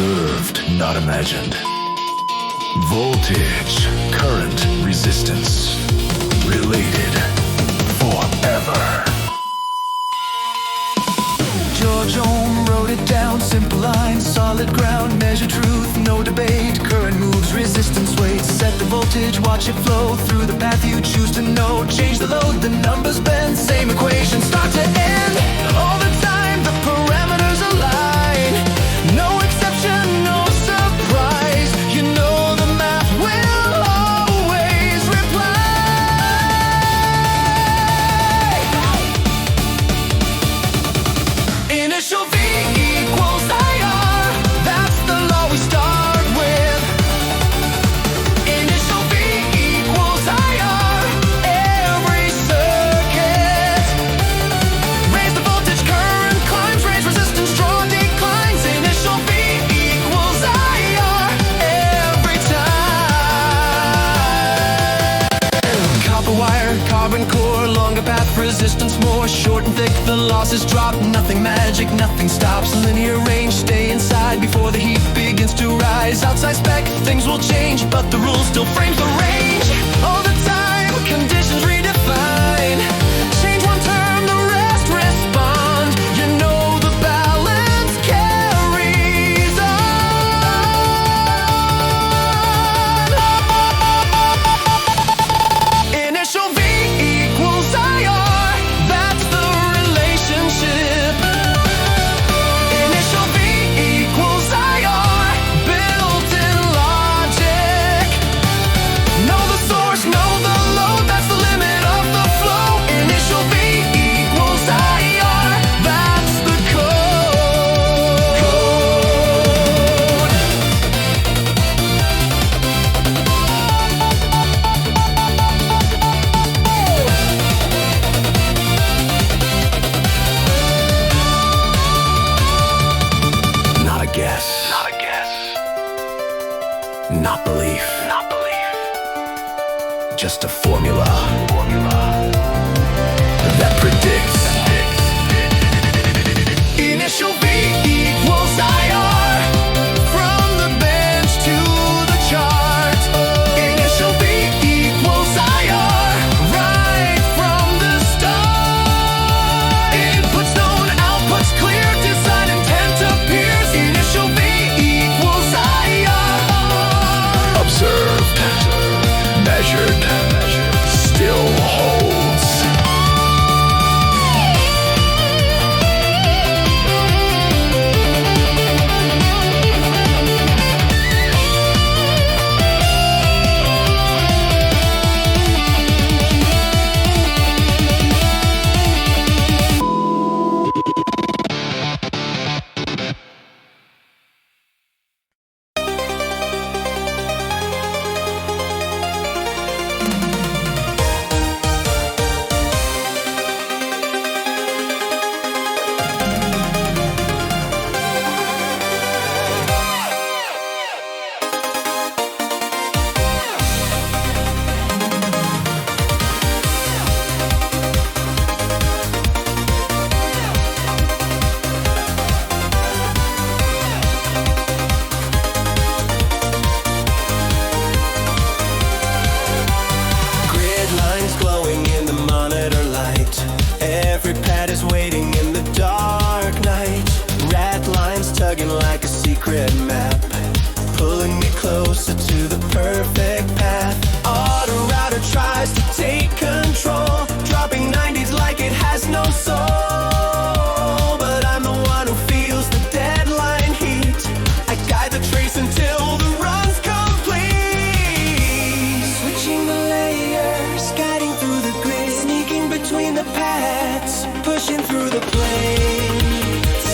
Observed, not imagined. Voltage, current, resistance. Related forever. George Ohm wrote it down, simple lines, solid ground, measure truth, no debate. Current moves, resistance waits, set the voltage, watch it flow through the path you choose to know. Change the load, the numbers bend, same equation, start to end. All the time, the parameters align. No exception, no surprise. You know the math will always reply. Initial V equals IR. That's the law we start with. Initial V equals IR. Every circuit. Raise the voltage, current climbs, raise resistance, draw declines. Initial V equals IR. Every time. Copper wire, carbon core, longer path, resistance more. Short and thick, the losses drop. Nothing magic, nothing stops. Linear range, stay inside before the heat begins to rise. Outside spec, things will change, but the rule still frames the range. All the time, conditions redefine. Change one term, the rest respond. You know the balance carries on. Initial V equals IR. That's the relationship. Initial V equals IR. Built-in logic. Know the source, know the load. That's the limit of the flow. Initial V equals IR. That's the code. Not a guess. Not a guess. Not belief. Not belief. Just a formula. Formula that predicts. Initial V equals IR. From the bench to the chart. Initial V equals IR. Right from the start. Inputs known, outputs clear. Design intent appears. Initial V equals IR. Observed, measured, still holds. Grid lines glowing in the monitor light. Every pad is waiting in the dark night. Rat lines tugging like a secret map, pulling me closer to the perfect path. Auto router tries to take control, dropping 90s like it has no soul. But I'm the one who feels the deadline heat. I guide the trace until the run's complete. Switching the layers, guiding through the grid, sneaking between the paths, pushing through the planes.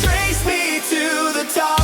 Trace me to the top.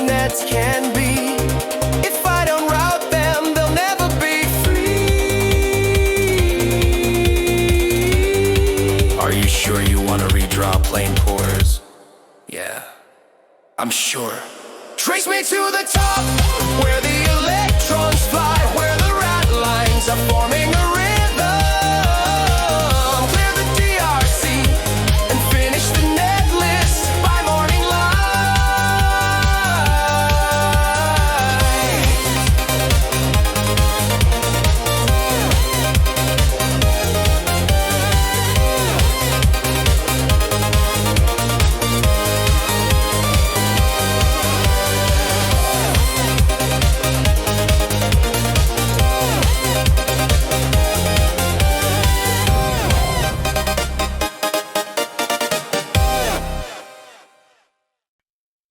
nets can be. If I don't route them, they'll never be free. Are you sure you want to redraw plane porters? Yeah, I'm sure. Trace me to the top, where the electrons fly, where the rat lines are forming a rhythm. Clear the DRC and finish the net list by morning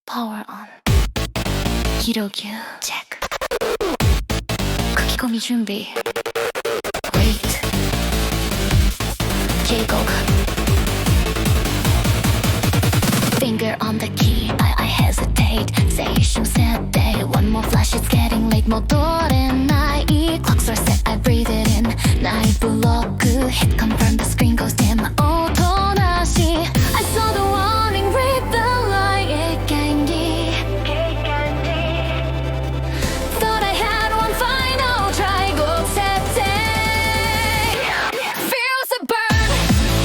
Power on 起動級チェック書き込み準備 Wait 警告 Finger on the key I hesitate 青春設定 One more flash it's getting late 戻れない Clocks are set I breathe it in ないブロック Hit confirm the screen goes dim おとなしい I saw the warning read the light it can be Thought I had one final try goal setting Feels a burn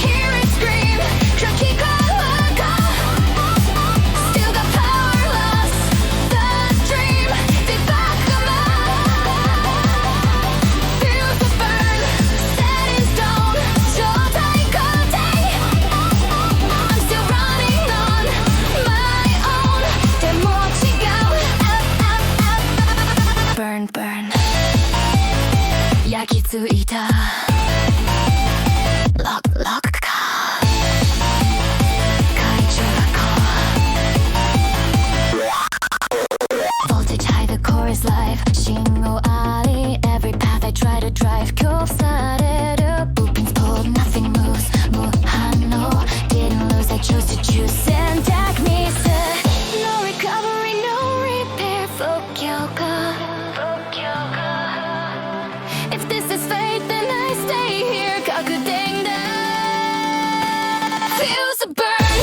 Hear it scream 書き換わか Still got power lost The dream They back them up Feels a burn Set in stone 状態固定 I'm still running on my own でも違う Burn burn 焼き付いた Lock lock か会長がvoltage high the core is live 信号あり Every path I try to drive 恐怖される Loopings pulled nothing moves 無反応 Didn't lose I chose to choose 選択ミス No recovery no repair 不強化 If this is fate then I stay here 確定だ Feels a burn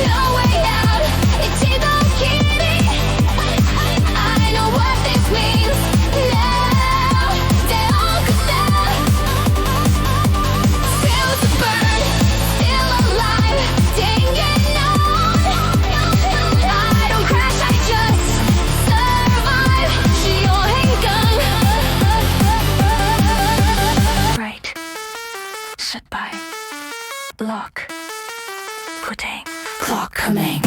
No way out 一度きり I know what this means Now 手を下 Feels a burn Still alive Hanging on I don't crash I just survive 使用変換 Right Set by Block Putting Clock coming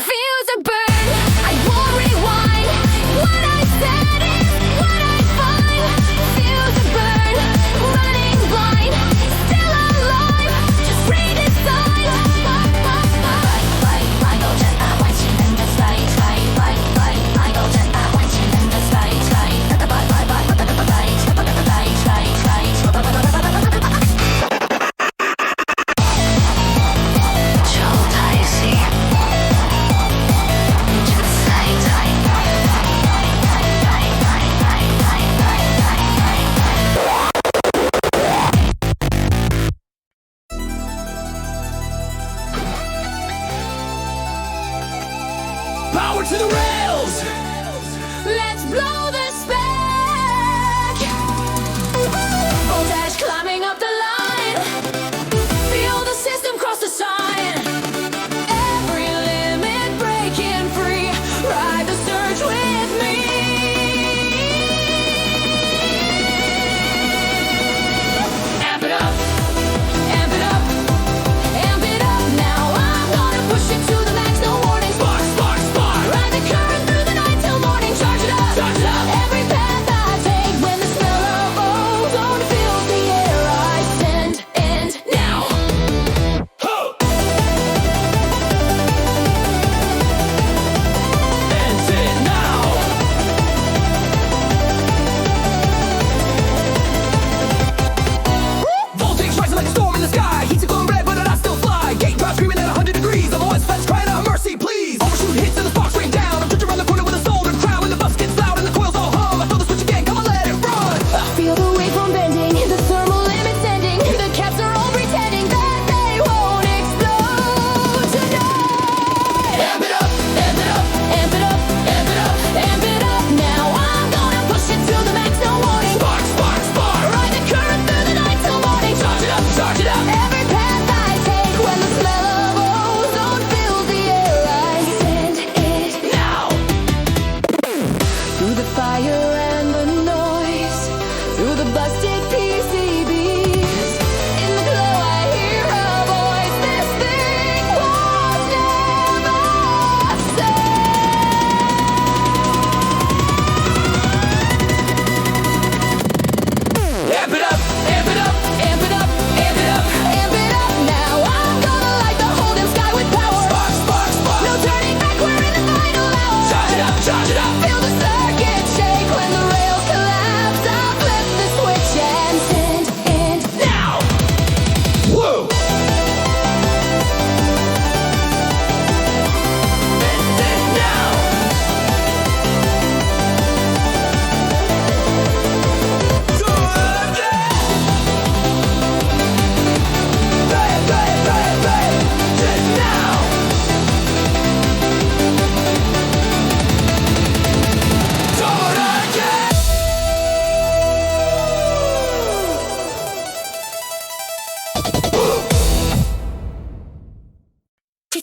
Feels a burn I won't rewind What I said is what I find Feels a burn Running blind Still alive Just read it sign Power to the rails! Let's blow the spec Voltage climbing up the line Feel the system cross the sign Every limit breaking free Ride the surge with me Amp it up Amp it up Amp it up now I'm gonna push it to the max No warning Spark, spark, spark Ride the current through the night till morning Charge it up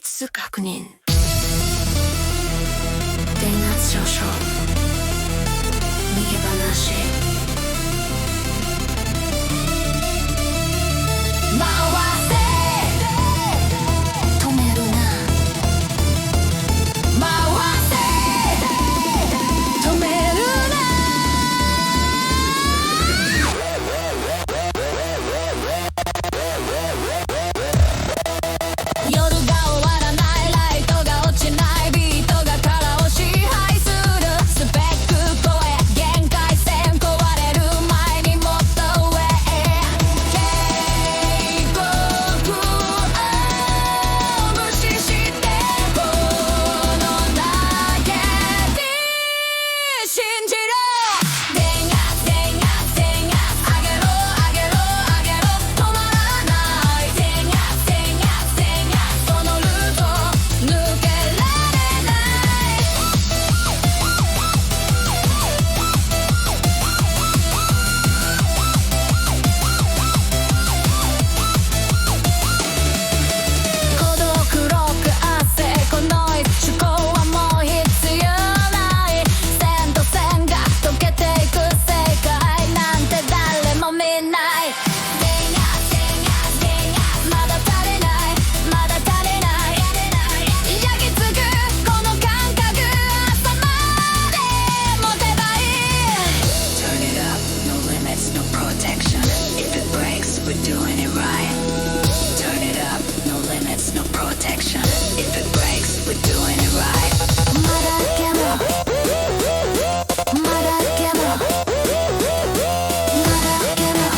数確認。電圧上昇。逃げ話。回せ。止めるな。回せ。止めるな。夜が終わらない、ライトが落ちない、ビートが殻を支配する。スペック超え、限界線壊れる前にもっと上へ。警告を無視してこのだけで信じろ。電圧電圧電圧上げろ上げろ上げろ、止まらない。電圧電圧電圧、そのルート抜けられない。孤独ロック汗この思考はもう必要ない。線と線が溶けていく世界なんて誰も見ない。電圧電圧電圧、まだ足りないまだ足りない。焼き付くこの感覚、朝まで持てばいい。 Turn it up, no limits, no protection. If it breaks, we're doing it right. Turn it up, no limits, no protection. If it breaks, we're doing it right. まだけもまだけもまだけも。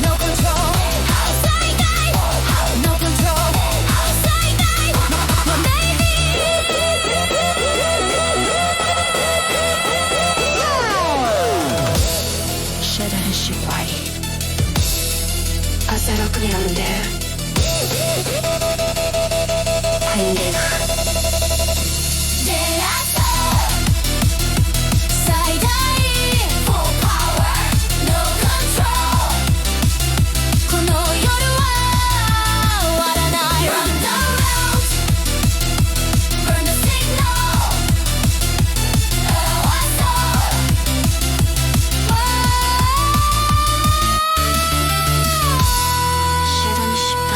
No control, outside night. No control, outside night. My baby. 遮断失敗。朝6に呼んで。Pending。電圧最大 Full power, no control。この夜は終わらない。Run the route, burn the signal。遮断失敗。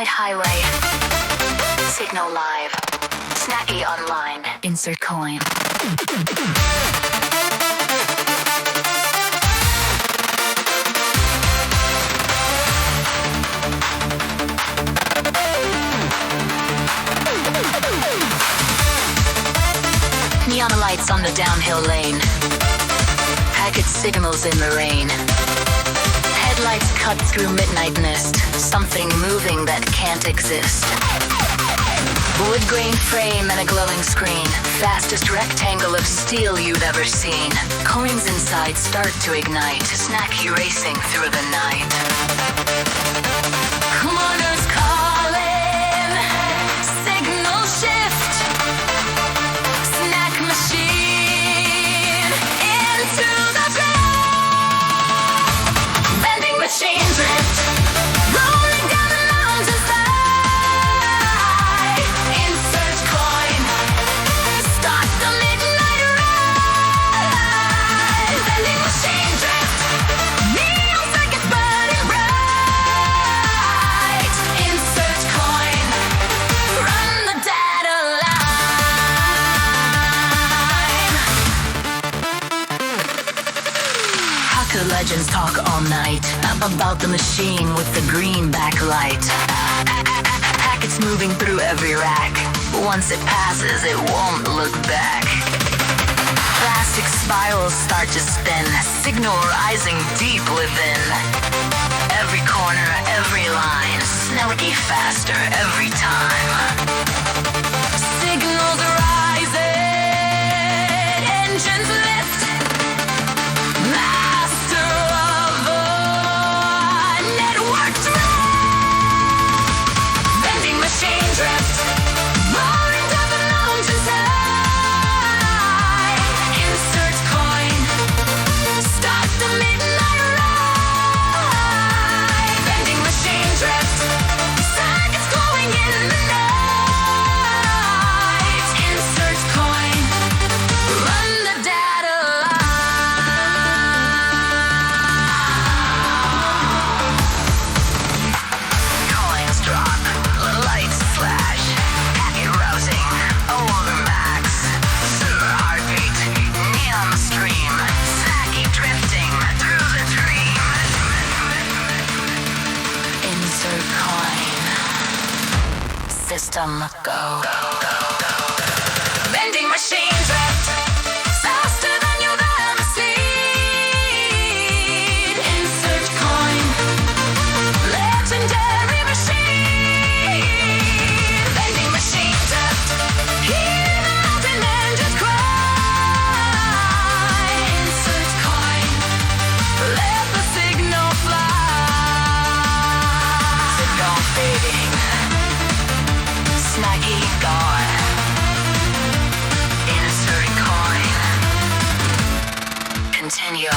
Night Highway, Signal Live, Snacky Online, Insert Coin. Neon lights on the downhill lane, packet signals in the rain. Headlights cut through midnight mist, something moving that can't exist. Wood grain frame and a glowing screen, fastest rectangle of steel you've ever seen. Coins inside start to ignite, snacky racing through the night. Corners calling, signal shift, snack machine into the drift. Vending machine drift, rolling down the mountainside. Insert coin, start the midnight ride. Vending machine drift, neon circuits burning bright. Insert coin, run the data line. Hacker legends talk all night about the machine with the green backlight. Packets moving through every rack. Once it passes, it won't look back. Plastic spirals start to spin, signal rising deep within. Every corner, every line, snacky faster every time. Signals rising, engines lift. Master of the network drift. Vending machine drift, roaring down the mountainside. Insert coin, start the midnight ride. Vending machine drift, circuits glowing in the night. Insert coin, run the data line. Coins drop, lights flash, packet rousing, over max. Silver heartbeat, neon stream, snacky drifting through the dream. Insert coin, system go. Vending machine drift, faster than you've ever seen. Insert coin, legendary machine. Vending machine drift, hear the mountain engines cry. Insert coin, let the signal fly. Signal fading, snacky gone. Insert coin, continue.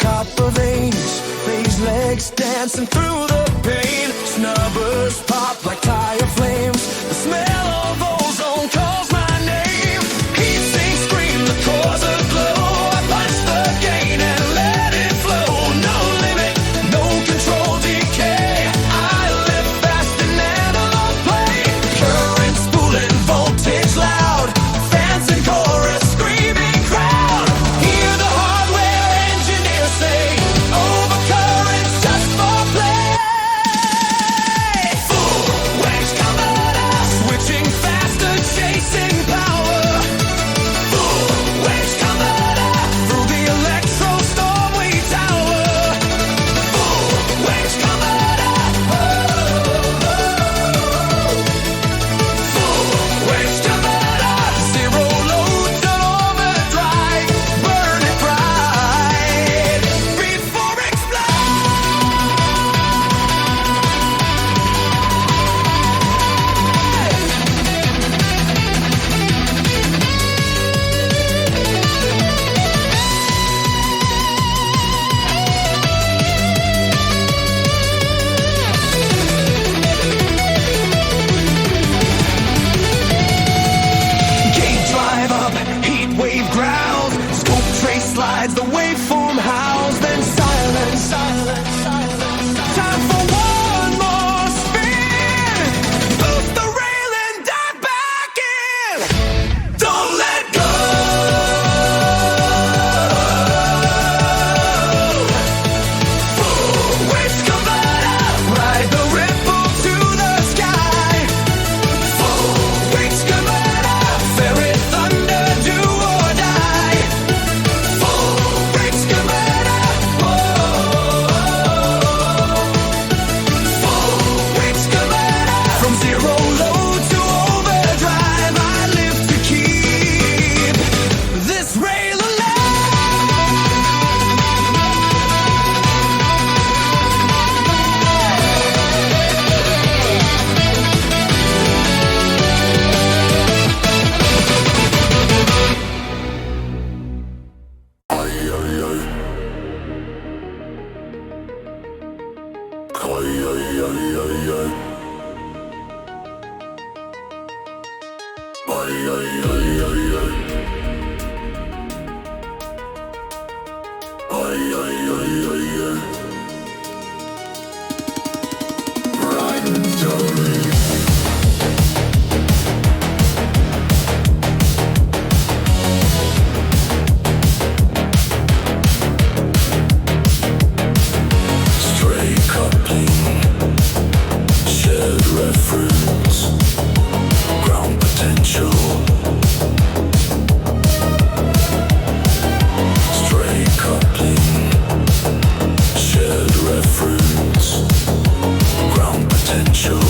copper veins, raised legs dancing through the pain. Snubbers pop like tire flames. The smell of ozone calls my name. Heat sinks scream, the cores aglow. I punch the gain and let it flow. No limit, no control, decay. I live fast in analog play. Current spooling, voltage loud. Fans and chorus, screaming crowd. Hear the hardware engineers say, overcurrent's just for play. Full waves converter, switching faster, chasing power. Full waves converter, through the electro storm we tower. Full waves converter, full waves converter, zero load to overdrive, burn it bright before explode. Gate drive up, heat wave growls. Scope trace slides, the waveform howls. Then silence, silence, silence. Time for one more spin. Put the rail and dive back in. Don't let go. Full waves converter, ride the ripple to the sky. Full waves converter, ferret thunder, do or die. Full waves converter, full waves converter. From zero load to overdrive, I live to keep this rail stray coupling, shared reference, ground potential. Stray coupling, shared reference, ground potential.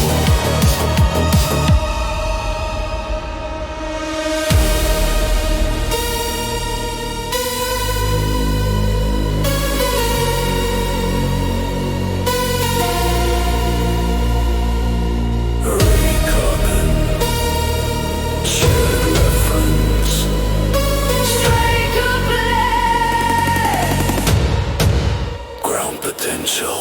Array carbon, shared reference, Stray coupling, ground potential.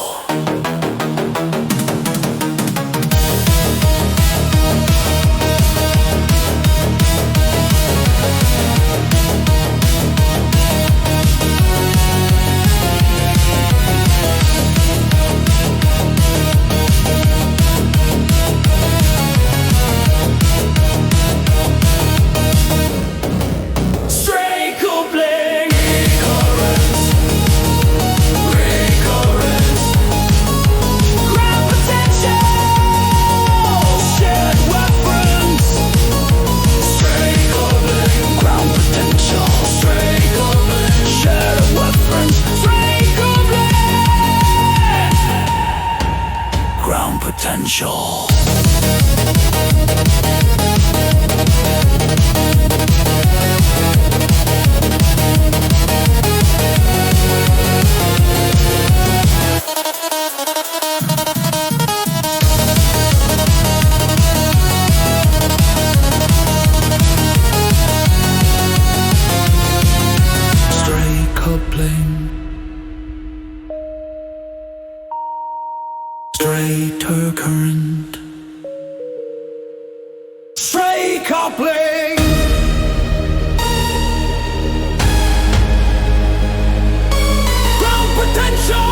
Stray coupling, recurrence, recurrence, ground potential, shared reference. Stray coupling, ground potential, stray coupling, shared reference. Stray coupling, ground potential. Stray coupling, Stray coupling. Ground potential.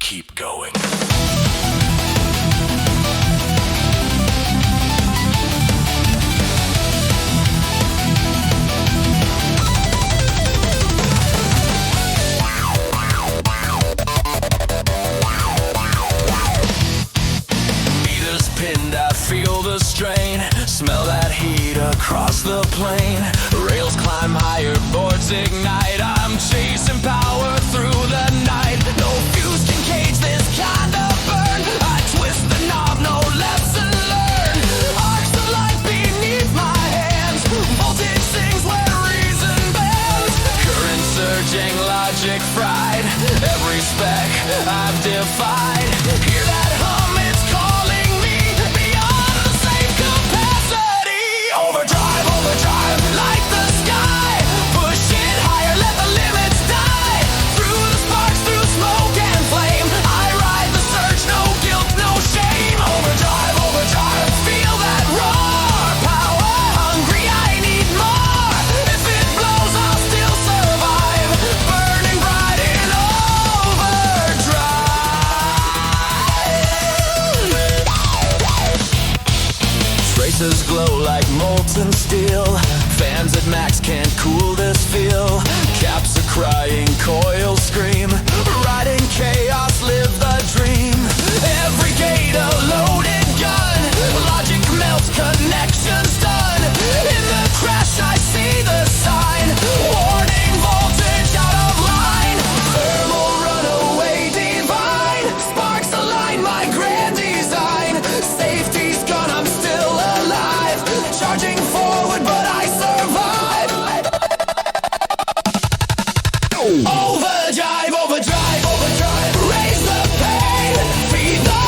Keep going. Meters pinned, I feel the strain. Smell that heat across the plain. Rails climb higher, boards ignite. I'm chasing power through the night. No fuse can cage this kind of burn. I twist the knob, no lesson learned. Arcs of light beneath my hands. Voltage sings where reason bends. Current surging, logic fried. Every spec I've defied. Hear that hum, it's calling me beyond the safe capacity. Overdrive, overdrive, like the sky. Push it higher, let the limits die. Through the sparks, through smoke and flame, I ride the surge, no guilt, no shame. Overdrive, overdrive, feel that roar. Power hungry, I need more. If it blows, I'll still survive. Burning bright in overdrive. Traces glow like molten steel. Fans at max can't cool this feel. Caps are crying, coils scream. Riding chaos, live the dream. Every gate a loaded gun. Logic melts, connections done. In the crash I see the sign. Warning, voltage out of line. Thermal runaway divine. Sparks align my grand design. Safety's gone, I'm still alive. Charging forward, but I survive. Overdrive, overdrive, overdrive. Raise the pain, feed the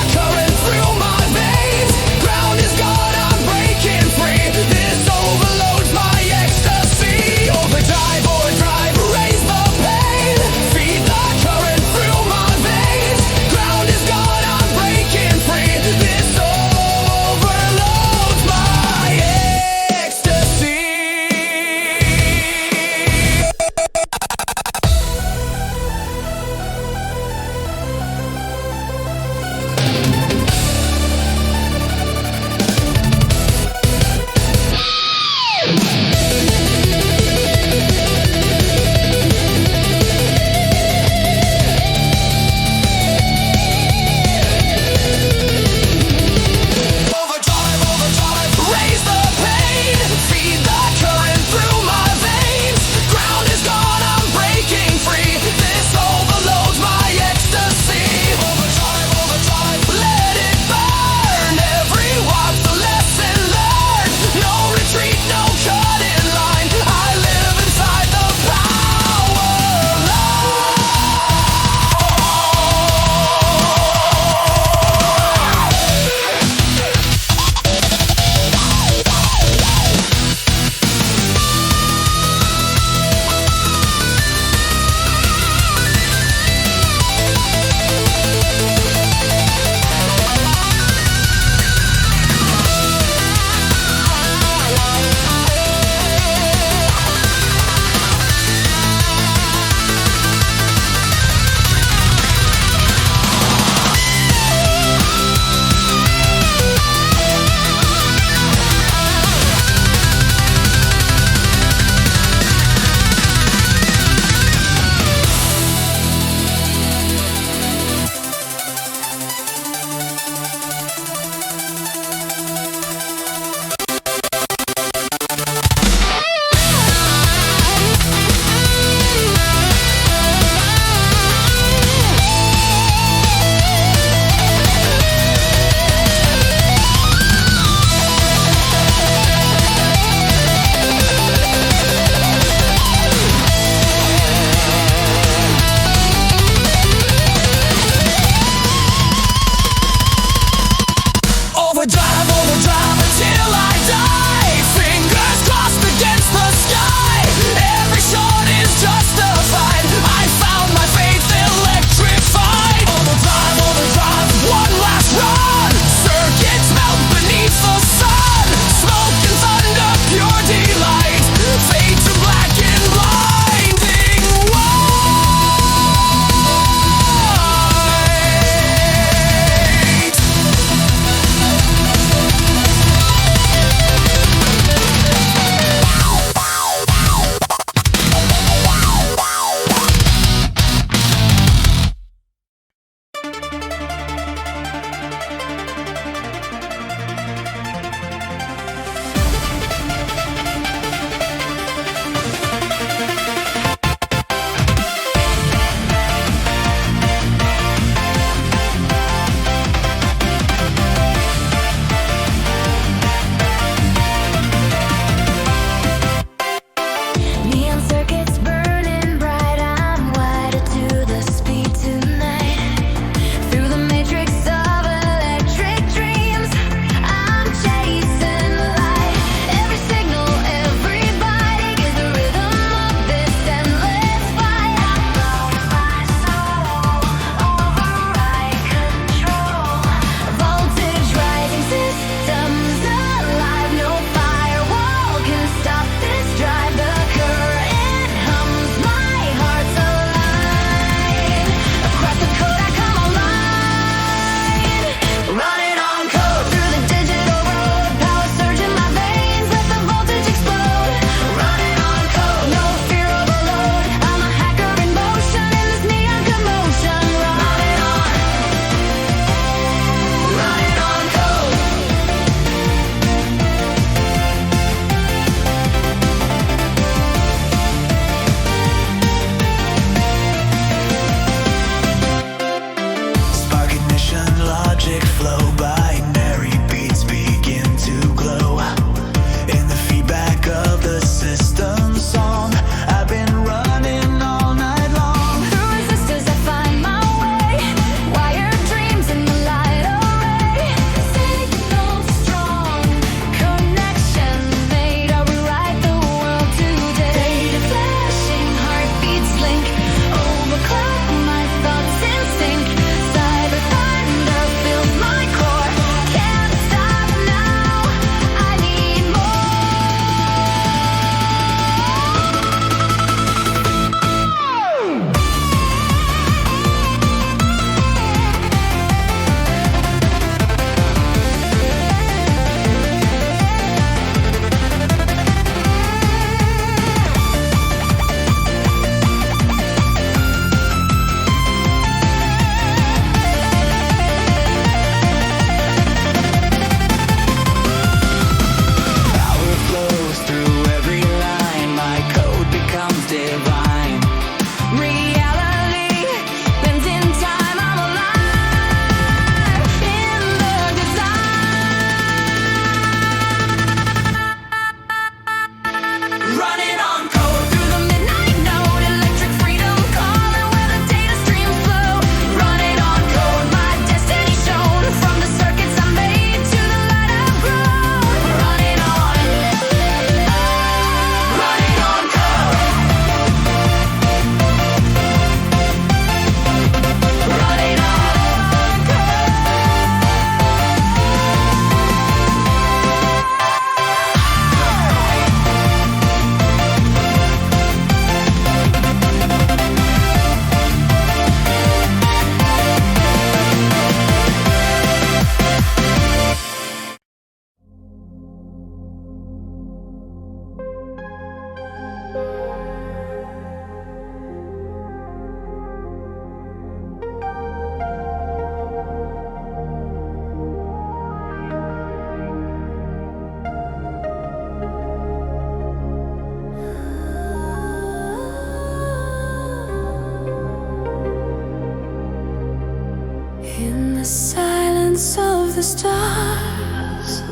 the stars.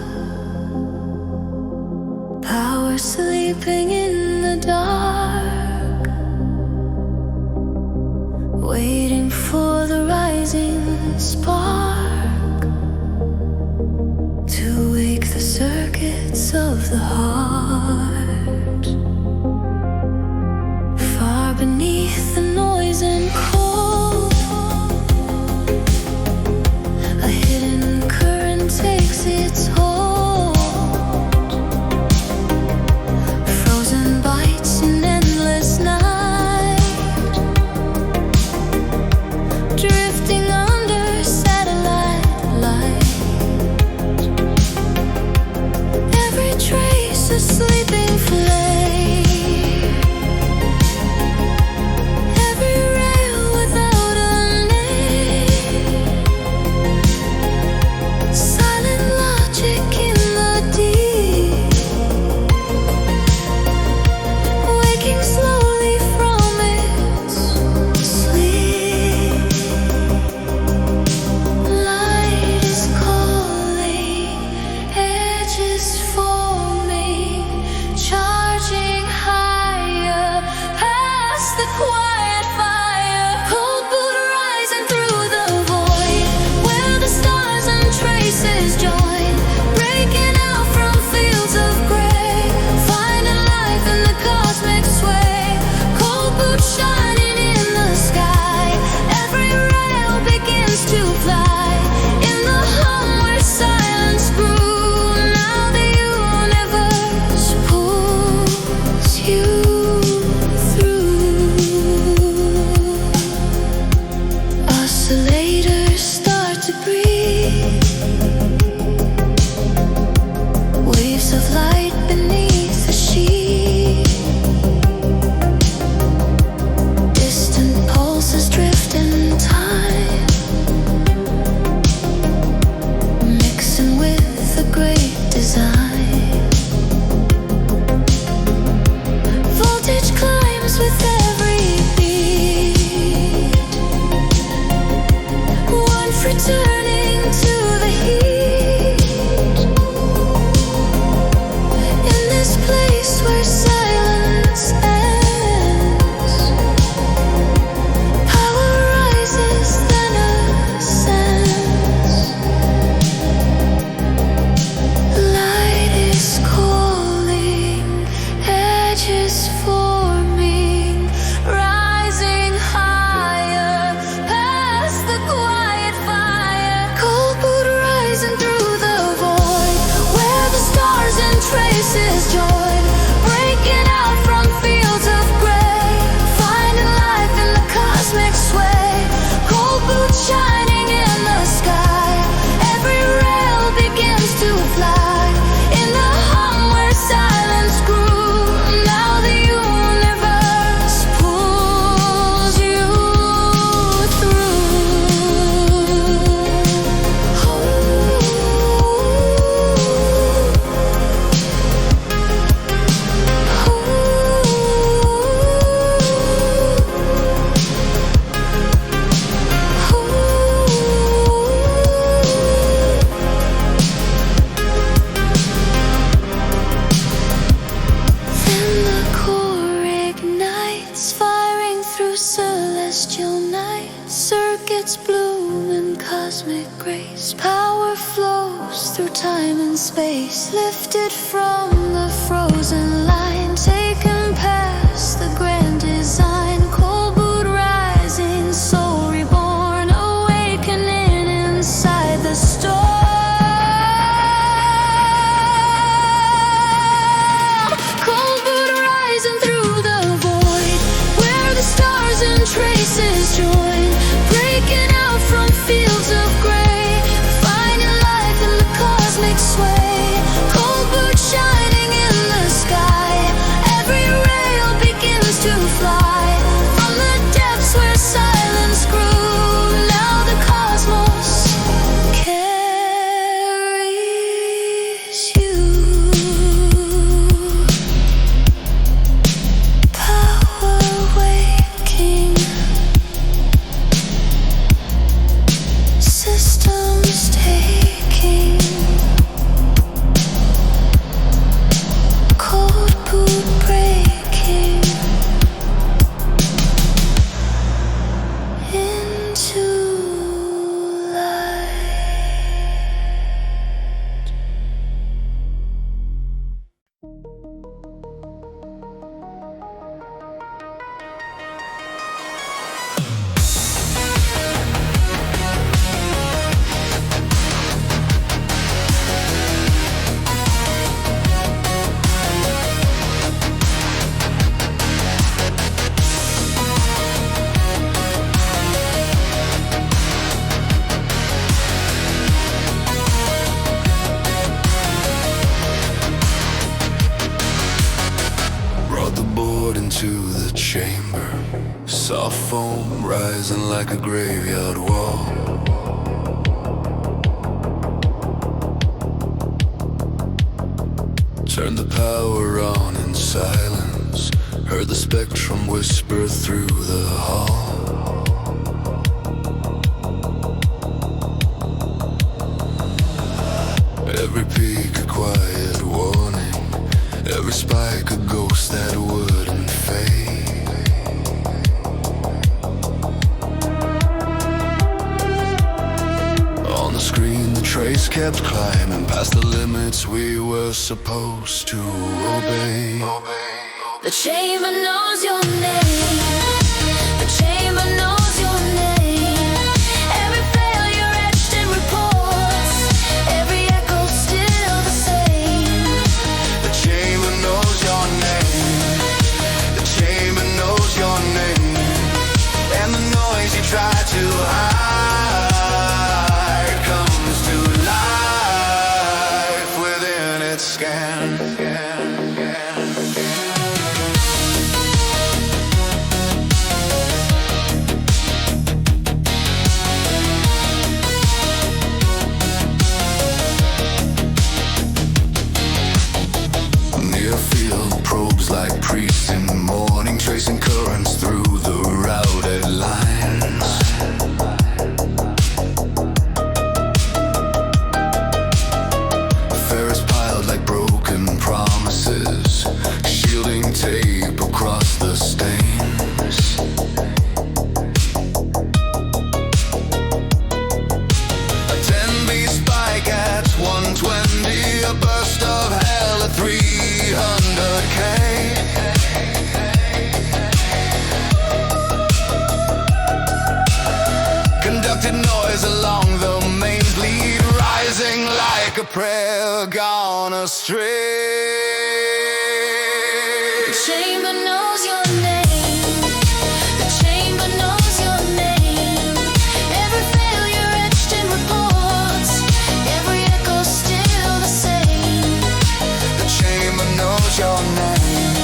Power sleeping in the dark, waiting for the rising spark to wake the circuits of the heart. Far beneath the noise and cold, a hidden current takes its hold. Frozen bites in endless night, drifting under satellite light. Every trace a sleeping flame, every rail without a name. Silent logic in the deep, waking slowly from its sleep. Light is calling, edges forming, charging higher past the quiet fire. Cold boot rising through the void, where the stars and traces join, breaking out from fields of gray, finding life in the cosmic sway. Cold boot shining in the sky, every rail begins to fly. In the hum where silence grew, now the universe pulls you through. Oscillators start to breathe, waves of light beneath the sheet. Distant pulses drift in time, mixing with the great design. Voltage climbs with every beat, warmth returning to the heat. In this place where silence ends, power rises then ascends. Light is calling, edges forming, rising higher past the quiet fire. Cold boot rising through the void, where the stars and traces join, breaking out from fields of gray, finding life in the cosmic sway. Cold boot shining in the sky, every rail begins to fly. In the hum where silence grew, now the universe pulls you Then the core ignites, firing through celestial night. Circuits bloom in cosmic grace. Power flows through time and space, lifted from the frozen line, taken past the grand design. Cold boot rising, soul reborn, awakening inside the storm. Cold boot rising through the void, where the stars and traces join, breaking out from fields of gray, finding life in the cosmic sway. Cold boot shining in the sky, every into the chamber. Soft foam rising like a graveyard wall. Turned the power on in silence. Heard the spectrum whisper through the hall. Every peak a quiet warning. Every spike a ghost that wouldn't fade. On the screen the trace kept climbing past the limits we were supposed to obey. The chamber knows your name. The chamber knows your name. Every failure etched in reports. Every echo still the same. The chamber knows your name. The chamber knows your name. And the noise you try to hide comes to life within its scan. Like priests in mourning, tracing currents through the routed lines. Ferrets piled like broken promises, shielding tape across the stains. A 10B spike at 120, a burst of hell at 300K. Conducted noise along the mains, bleed rising like a prayer gone astray. The chamber knows your name. The chamber knows your name. Every failure etched in reports. Every echo still the same. The chamber knows your name.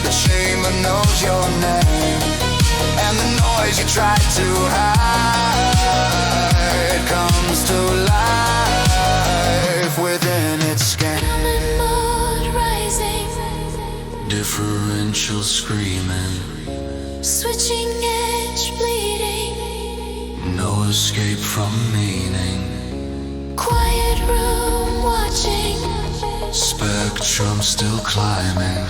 The chamber knows your name. And the noise you try to hide comes to life within its scan. Common mode rising. Differential screaming. Switching edge bleeding. No escape from meaning. Quiet room watching. Spectrum still climbing.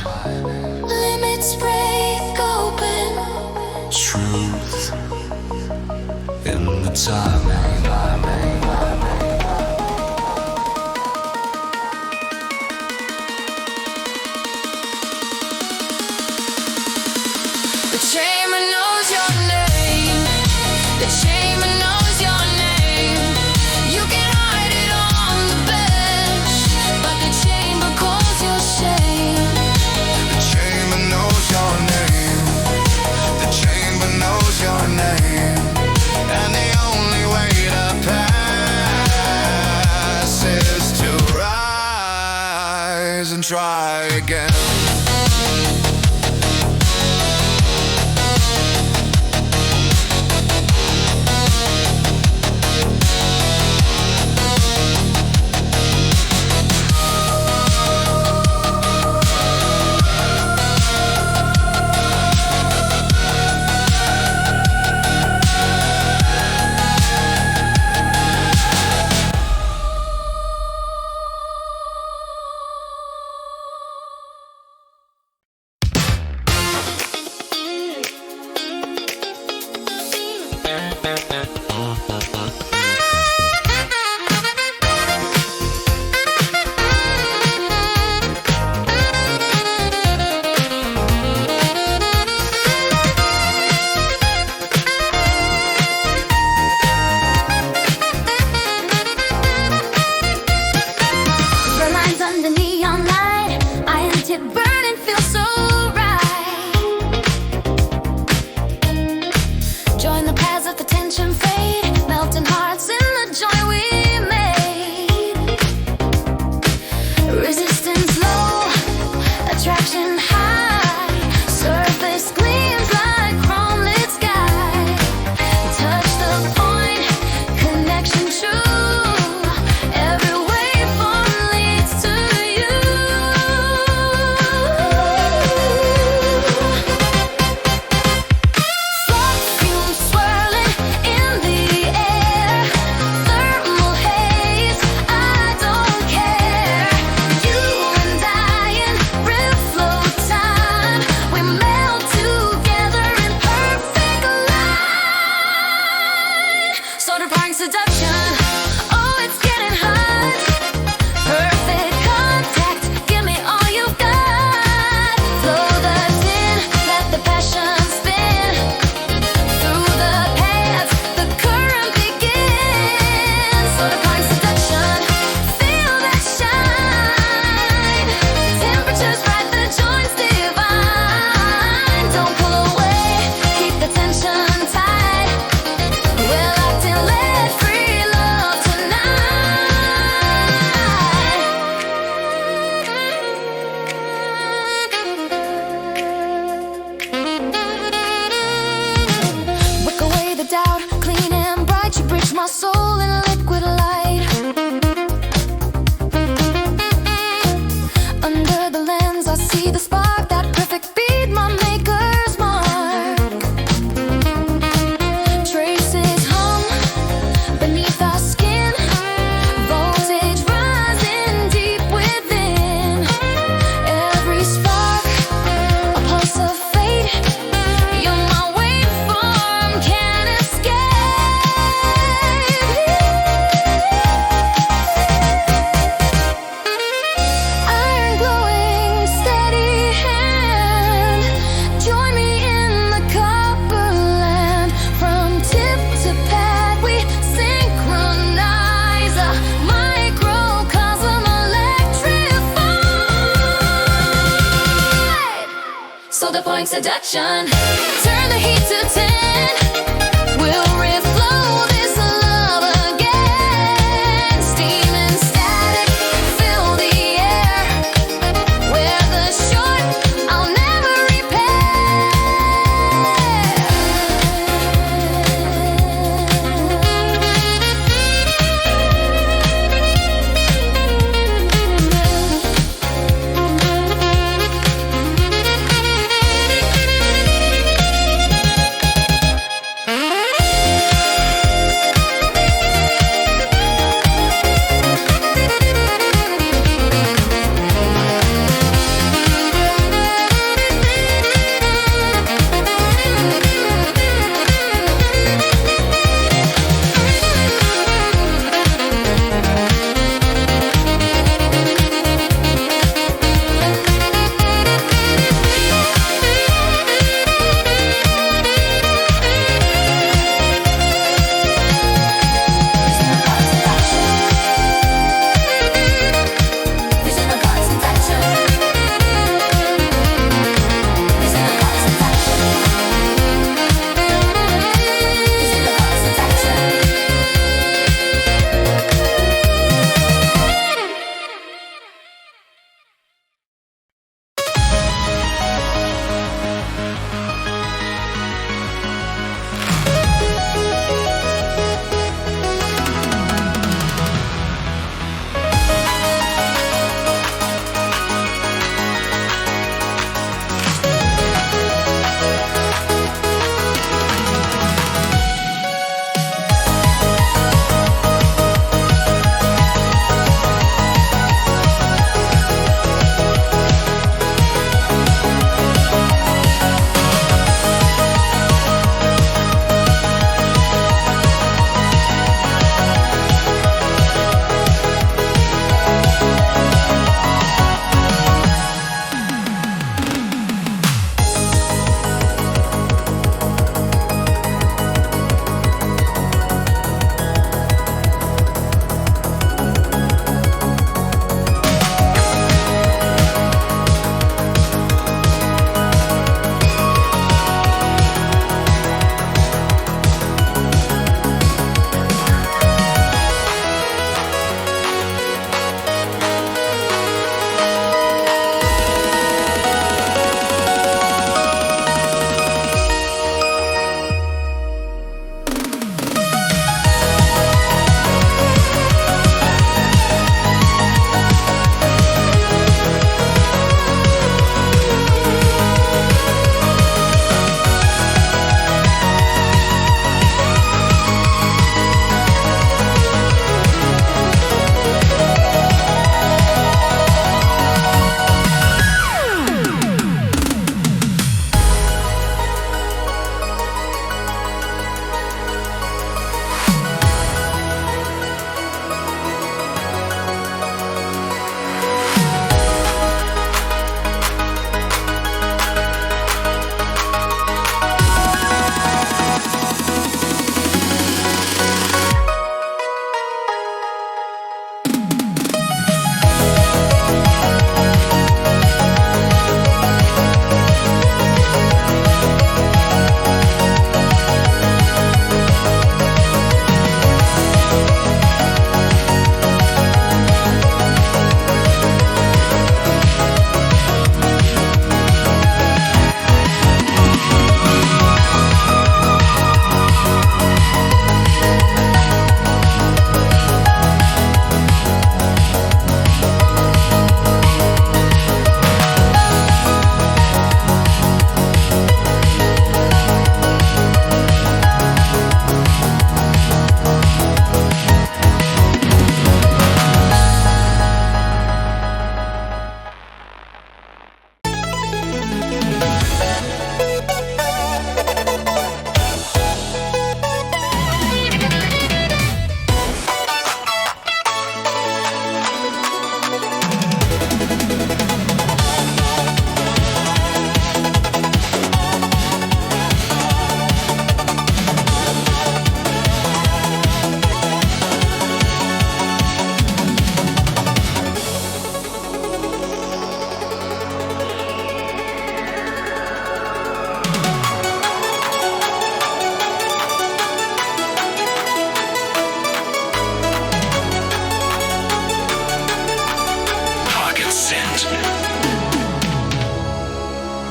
Limits break open. Truth in the timing. The chamber knows your name. The chamber knows your name. You can hide it on the bench, but the chamber calls your shame. The chamber knows your name. The chamber knows your name. And the only way to pass is to rise and try again. going seduction. Turn the heat to 10. We'll reflow this love again. Steam and static fill the air. We're the short I'll never repair.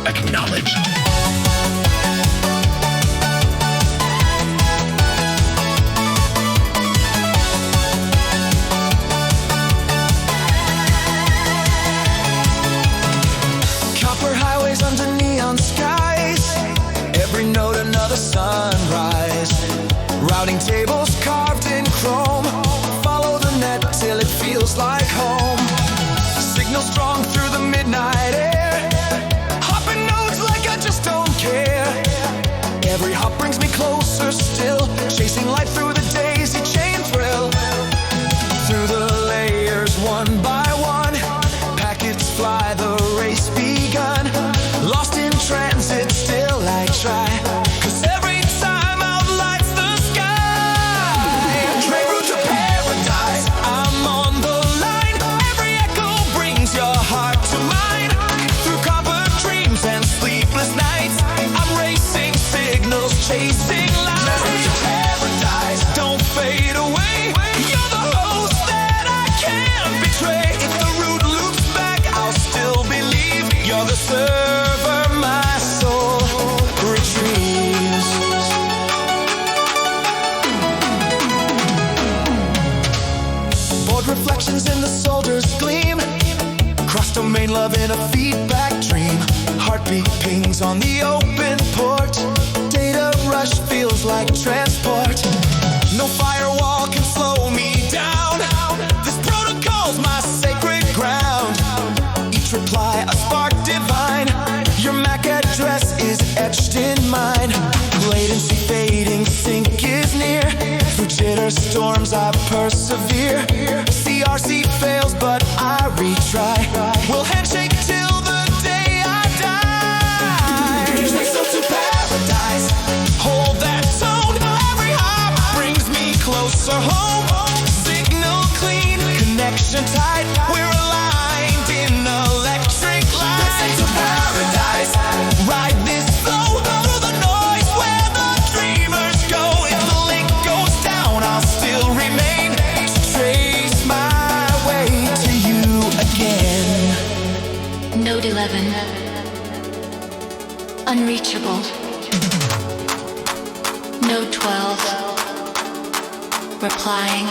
Acknowledged. Copper highways under neon skies. Every note another sunrise. Routing tables carved in chrome. Follow the net till it feels like home. Signal strong through the midnight air. Hopping notes like I just don't care. Every hop brings me closer still. Chasing light through the daisy chain thrill. Through the layers one by one. Packets fly, the race begun. Lost in transit, still I try. 'Cause every time outlights the sky. Train route to paradise, I'm on the line. Every echo brings your heart to mine. Through copper dreams and sleepless nights, I'm racing signals, chasing lights. Train route to paradise, don't fade away. You're the host that I can't betray. If the route loops back, I'll still believe. You're the server my soul retrieves. Board reflections in the solder's gleam. Cross-domain love in a feedback dream. Heartbeat pings on the open port. Data rush feels like transport. No firewall can slow me down. This protocol's my sacred ground. Each reply a spark divine. Your MAC address is etched in mine. Latency fading, sync is near. Through jitter storms I persevere. CRC fails but I retry. We'll handshake till the day I die. Trace to paradise, hold that tone. Every hop brings me closer home. Signal clean, connection tight. We're aligned in electric light. Trace to paradise, ride this flow through the noise where the dreamers go. If the link goes down, I'll still remain to trace my way to you again. Node 11. Unreachable. Node 12. Replying.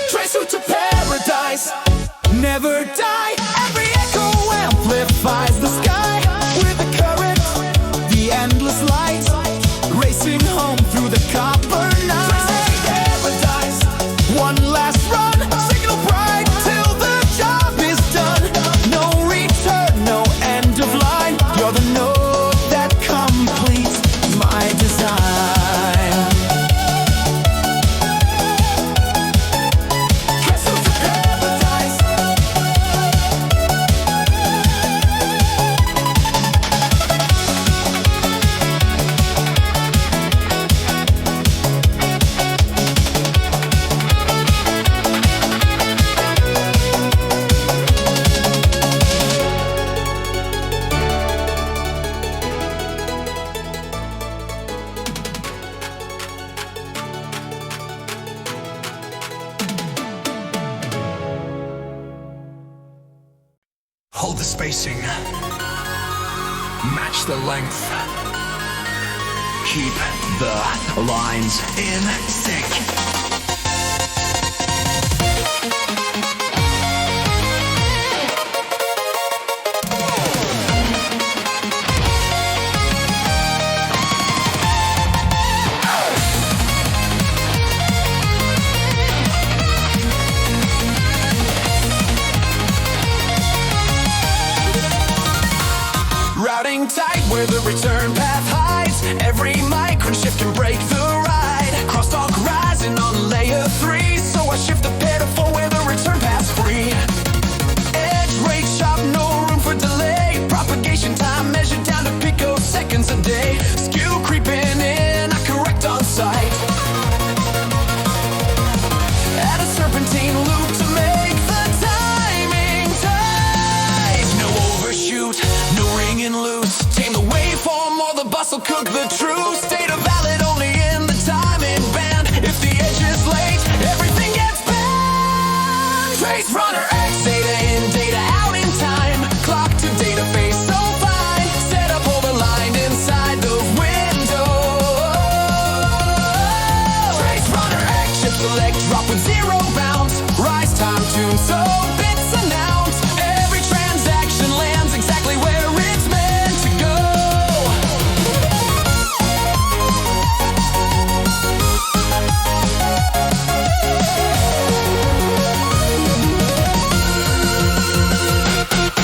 Trace route to paradise, never die. Every echo amplifies the sky. With the current, the endless light, racing home through the copper night. Trace to paradise, one last run. Signal bright till the job is done. No return, no end of line. You're the node that completes my design. Trace route to paradise. Hold the spacing. Match the length. Keep the lines in sync. I shift the pair to 4 where the return path's free. Edge rate sharp, no room for delay. Propagation time measured down to picoseconds a day. Skew creeping in, I correct on sight. Add a serpentine loop to make the timing tight. No overshoot, no ringing loose. Tame the waveform or the bus will cook the truth. Data valid only in the timing band. If the edge is late, everything gets banned. Trace runner X, data in, data out in time. Clock to data face so fine. Set up, hold a line inside the window. Trace runner X, chip select, drop with 0 bounds. Rise time tune, so bits announce. Every transaction lands exactly where it's meant to go.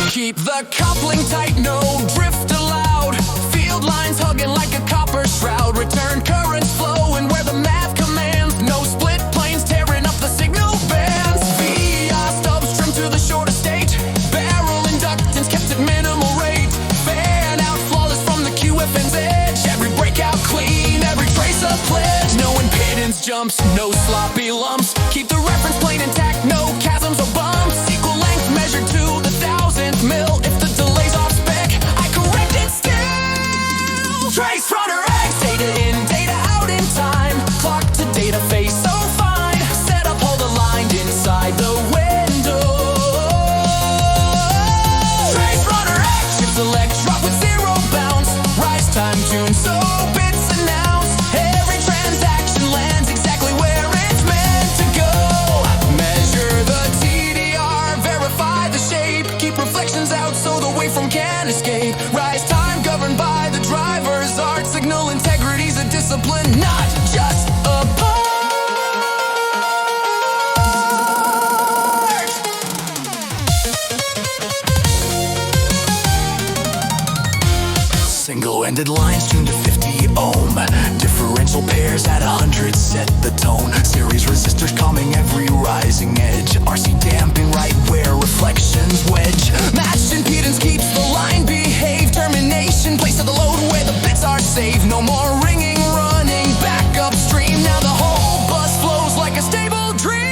Keep the coupling tight, no drift allowed. Field lines hugging like a copper shroud. Return currents flowing where the math commands. No split planes tearing up the signal bands. VI stubs trimmed to the shorter state. Barrel inductance kept at minimal rate. Fan out flawless from the QFN's edge. Every breakout clean, every trace of pledge. No impedance jumps, no sloppy lumps. Keep the reference plane intact, no chasms or bumps. Equal length measured to the 1,000th mil. If the delay's off spec, I correct it still. Trace runner X, data in, data out in time. Clock to data face so fine. Set up, hold aligned inside the window. Trace runner X, chip select, drop with 0 bounds. Rise time tune, so bits announce. Every transaction lands exactly where it's meant to go. Measure the TDR, verify the shape. Keep reflections out so the waveform can escape. Rise time governed by the driver's art. Signal integrity's a discipline, not just a part. Single-ended lines tuned to 50 ohm. Differential pairs at 100 set the tone. Series resistors calming every rising edge. RC damping right where reflections wedge. Matched impedance keeps the line behave. Termination place of the load where the bits are saved. No more ringing, running back upstream. Now the whole bus flows like a stable dream.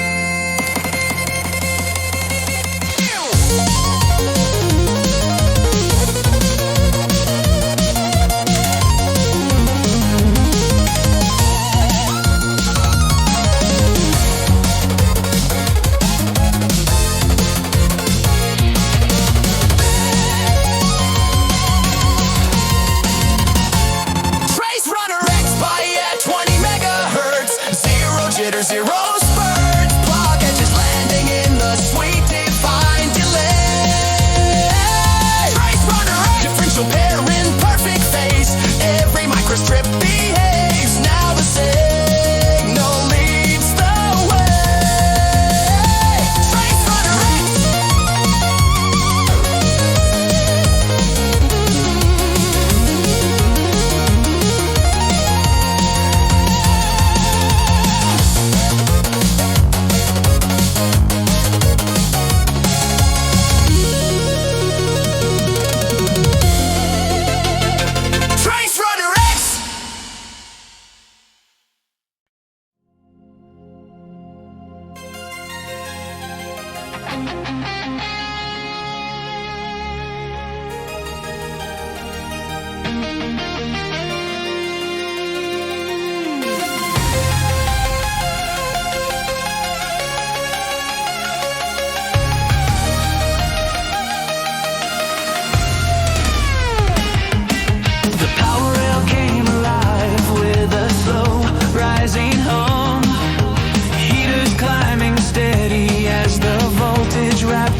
Trace runner X by at 20 megahertz. 0 jitter, 0 spurts. Block edges landing in the sweet divine delay. Trace runner X, differential pair in perfect phase. Every microstrip behaves. Now the signal leads the way. Trace runner X. Trace runner X. The power rail came alive with a slow rising hum. Heaters climbing steady as the voltage wrapped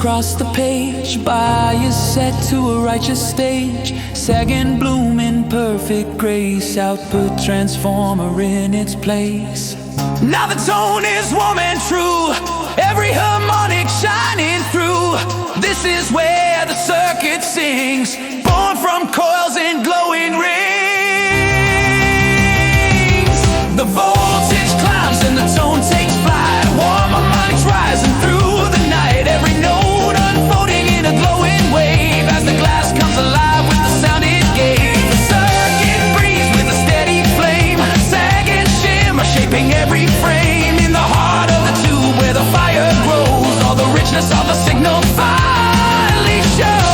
across the page. Bias set to a righteous stage. Sagging bloom in perfect grace. Output transformer in its place. Now the tone is warm and true. Every harmonic shining through. This is where the circuit sings. Born from coils and glowing rings. The voltage climbs and the tone takes flight. Warm harmonics rising through the night. Every note unfolding in a glowing wave. As the glass comes alive with the sound it gave. The circuit breathes with a steady flame. Sag and shimmer shaping every frame. In the heart of the tube where the fire grows. All the richness of the signal finally shows.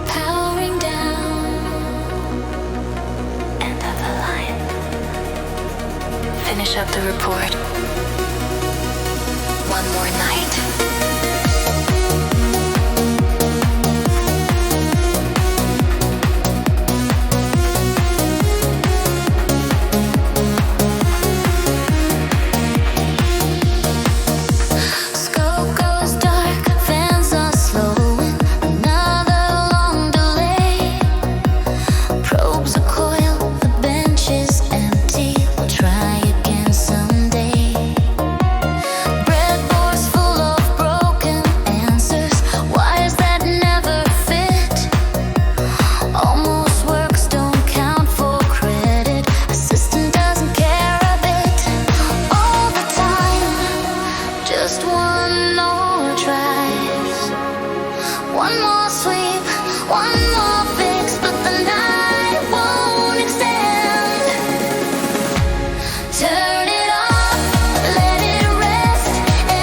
Powering down, end of the line. Finish up the report. One more night. Scope goes dark, fans are slowing. Another long delay. Probes are coiled, the bench is empty. We'll try again someday. Breadboards full of broken answers. Wires that never fit. Almost works, don't count for credit. Assistant doesn't care a bit. All the time, just one more tries. One more sweep, one more fix, but the night won't extend. Turn it off, let it rest.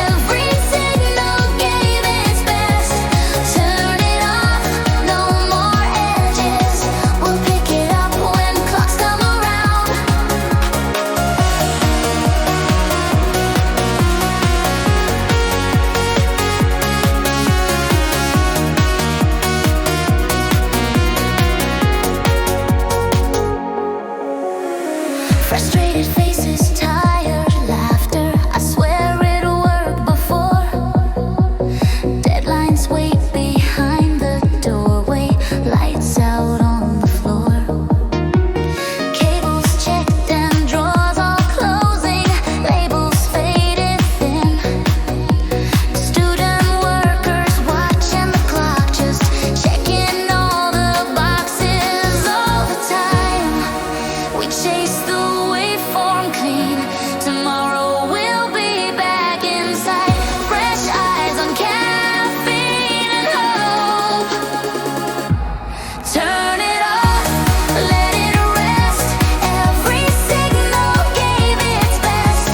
Every signal gave its best. Turn it off, no more edges. We'll pick it up when clocks come around. Frustrated faces, tired laughter. I swear it worked before. Deadlines wait behind the doorway. Lights out on the floor. Cables checked and drawers all closing. Labels faded thin. Student workers watching the clock, just checking all the boxes all the time. We chase the waveform clean. Tomorrow we'll be back inside. Fresh eyes on caffeine and hope. Turn it off, let it rest. Every signal gave its best.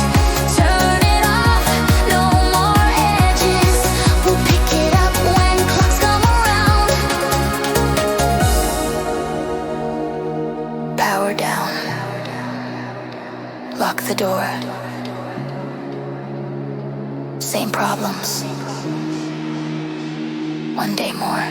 Turn it off, no more edges. We'll pick it up when clocks come around. Power down. Lock the door. Same problems. One day more.